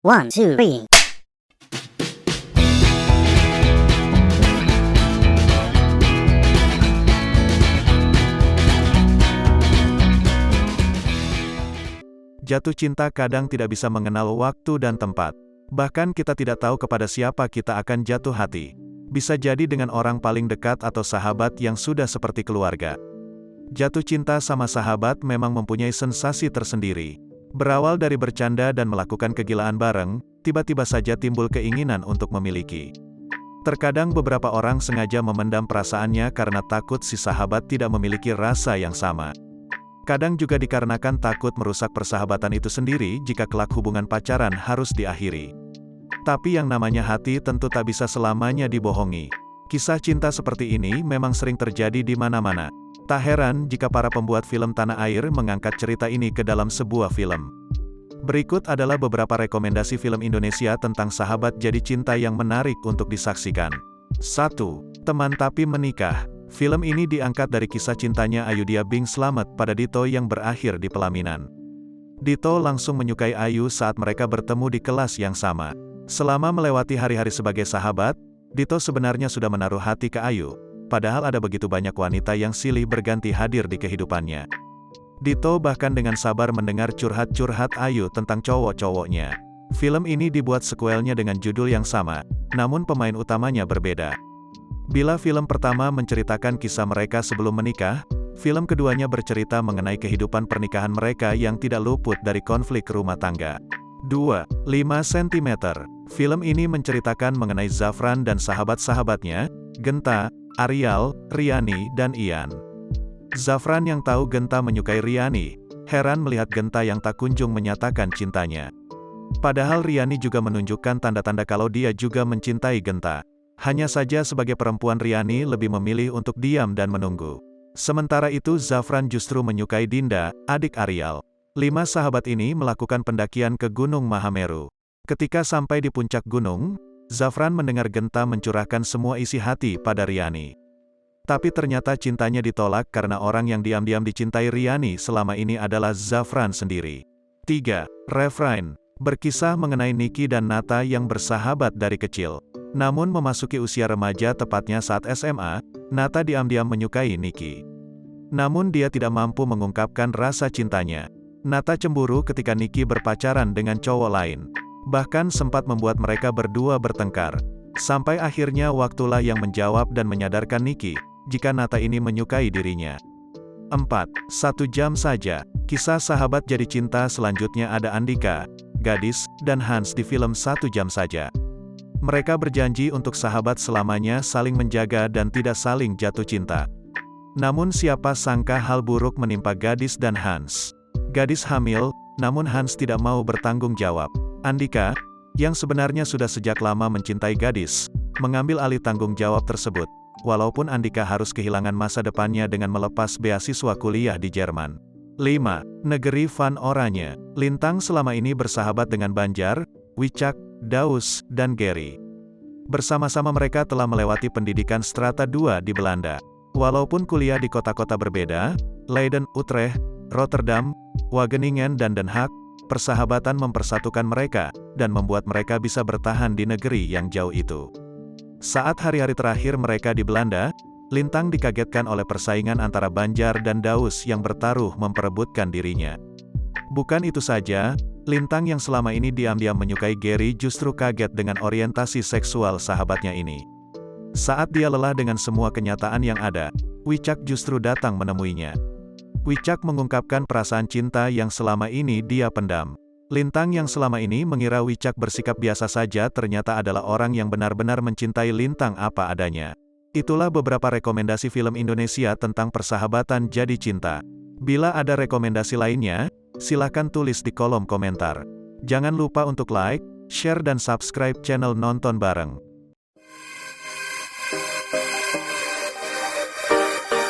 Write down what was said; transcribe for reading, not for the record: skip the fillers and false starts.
One, two, three. Jatuh cinta kadang tidak bisa mengenal waktu dan tempat. Bahkan kita tidak tahu kepada siapa kita akan jatuh hati. Bisa jadi dengan orang paling dekat atau sahabat yang sudah seperti keluarga. Jatuh cinta sama sahabat memang mempunyai sensasi tersendiri. Berawal dari bercanda dan melakukan kegilaan bareng, tiba-tiba saja timbul keinginan untuk memiliki. Terkadang beberapa orang sengaja memendam perasaannya karena takut si sahabat tidak memiliki rasa yang sama. Kadang juga dikarenakan takut merusak persahabatan itu sendiri jika kelak hubungan pacaran harus diakhiri. Tapi yang namanya hati tentu tak bisa selamanya dibohongi. Kisah cinta seperti ini memang sering terjadi di mana-mana. Tak heran jika para pembuat film tanah air mengangkat cerita ini ke dalam sebuah film. Berikut adalah beberapa rekomendasi film Indonesia tentang sahabat jadi cinta yang menarik untuk disaksikan. 1. Teman Tapi Menikah. Film ini diangkat dari kisah cintanya Ayudhya Bing Slamet pada Dito yang berakhir di pelaminan. Dito langsung menyukai Ayu saat mereka bertemu di kelas yang sama. Selama melewati hari-hari sebagai sahabat, Dito sebenarnya sudah menaruh hati ke Ayu, padahal ada begitu banyak wanita yang silih berganti hadir di kehidupannya. Dito bahkan dengan sabar mendengar curhat-curhat Ayu tentang cowok-cowoknya. Film ini dibuat sekuelnya dengan judul yang sama, namun pemain utamanya berbeda. Bila film pertama menceritakan kisah mereka sebelum menikah, film keduanya bercerita mengenai kehidupan pernikahan mereka yang tidak luput dari konflik rumah tangga. 2. 5 cm. Film ini menceritakan mengenai Zafran dan sahabat-sahabatnya, Genta, Arial, Riani, dan Ian. Zafran yang tahu Genta menyukai Riani, heran melihat Genta yang tak kunjung menyatakan cintanya. Padahal Riani juga menunjukkan tanda-tanda kalau dia juga mencintai Genta. Hanya saja sebagai perempuan Riani lebih memilih untuk diam dan menunggu. Sementara itu Zafran justru menyukai Dinda, adik Arial. 5 sahabat ini melakukan pendakian ke Gunung Mahameru. Ketika sampai di puncak gunung, Zafran mendengar Genta mencurahkan semua isi hati pada Riani. Tapi ternyata cintanya ditolak karena orang yang diam-diam dicintai Riani selama ini adalah Zafran sendiri. 3. Refrain. Berkisah mengenai Niki dan Nata yang bersahabat dari kecil. Namun memasuki usia remaja tepatnya saat SMA, Nata diam-diam menyukai Niki. Namun dia tidak mampu mengungkapkan rasa cintanya. Nata cemburu ketika Niki berpacaran dengan cowok lain. Bahkan sempat membuat mereka berdua bertengkar. Sampai akhirnya waktulah yang menjawab dan menyadarkan Niki, jika Nata ini menyukai dirinya. 4. 1 jam saja. Kisah sahabat jadi cinta selanjutnya ada Andika, Gadis, dan Hans di film 1 jam saja. Mereka berjanji untuk sahabat selamanya saling menjaga dan tidak saling jatuh cinta. Namun siapa sangka hal buruk menimpa Gadis dan Hans. Gadis hamil, namun Hans tidak mau bertanggung jawab. Andika, yang sebenarnya sudah sejak lama mencintai Gadis, mengambil alih tanggung jawab tersebut, walaupun Andika harus kehilangan masa depannya dengan melepas beasiswa kuliah di Jerman. 5. Negeri Van Oranye. Lintang selama ini bersahabat dengan Banjar, Wicak, Daus, dan Gary. Bersama-sama mereka telah melewati pendidikan strata 2 di Belanda. Walaupun kuliah di kota-kota berbeda, Leiden, Utrecht, Rotterdam, Wageningen dan Den Haag, persahabatan mempersatukan mereka, dan membuat mereka bisa bertahan di negeri yang jauh itu. Saat hari-hari terakhir mereka di Belanda, Lintang dikagetkan oleh persaingan antara Banjar dan Daus yang bertaruh memperebutkan dirinya. Bukan itu saja, Lintang yang selama ini diam-diam menyukai Gary justru kaget dengan orientasi seksual sahabatnya ini. Saat dia lelah dengan semua kenyataan yang ada, Wicak justru datang menemuinya. Wicak mengungkapkan perasaan cinta yang selama ini dia pendam. Lintang yang selama ini mengira Wicak bersikap biasa saja ternyata adalah orang yang benar-benar mencintai Lintang apa adanya. Itulah beberapa rekomendasi film Indonesia tentang persahabatan jadi cinta. Bila ada rekomendasi lainnya, silakan tulis di kolom komentar. Jangan lupa untuk like, share dan subscribe channel Nonton Bareng.